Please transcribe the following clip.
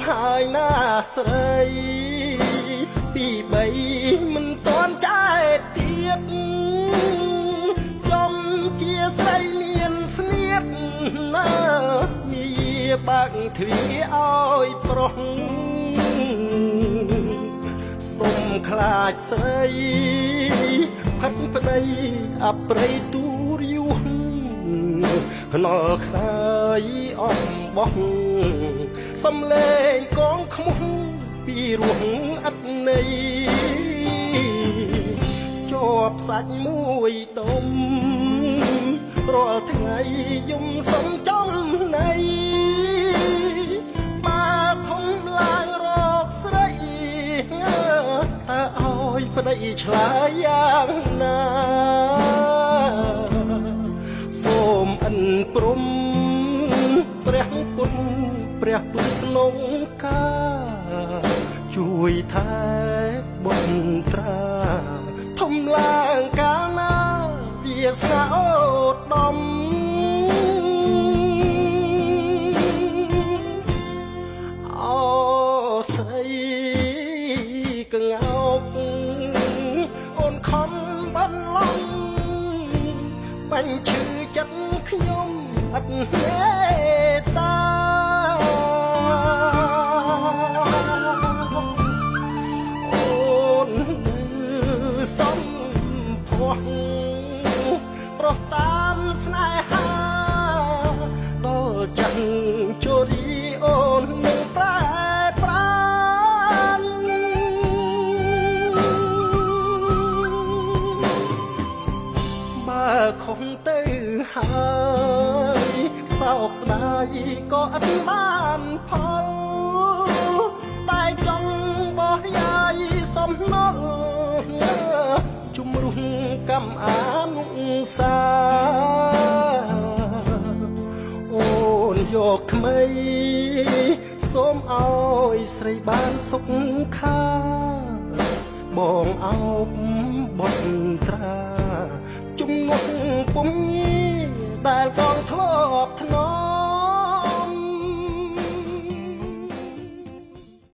ហើយណាស្រីទីបីមិនទាន់ចែកទៀតចំជាស្រីមានស្នៀតណាមាបាក់ទ្វាឲ្យប្រុសសុំខ្លាចស្រីផិតប្តីអប្រិយទូរាវភ្នល់ខ្លាយអំបោះសំលេងកងខ្មុំពីរោះអត់ន័យជាប់សាច់មួយដុំរាល់ថ្ងៃយំសំចំណៃបើធំឡើងរកស្រីតើឲ្យប្តីឆ្លើយយ៉ាងណាសូមអិនព្រំព្រះពុទ្ធព្រះពុទ្ធស្នងការជួយថែបុត្រាធំឡើងកាលណាវាស្នាអូដំអូស្រីកងោកអូនខំបានឡងបាញ់ឈឺចិត្តខ្ញុំអត់មេត្តាអូនសំភ័ក្រប្រោះតាមស្នេហាដល់ច័ន្ទជរីអូននឹងប្រែប្រានបើខំទៅហើយសោកស្ដាយក៏អត់បានផលតែចង់បោះយាយសំណល់ជំរុះកម្មអានុសាអូនយកថ្មីសូមឲ្យស្រីបានសុខខាបងអោបបុត្រាជំងឺពុំ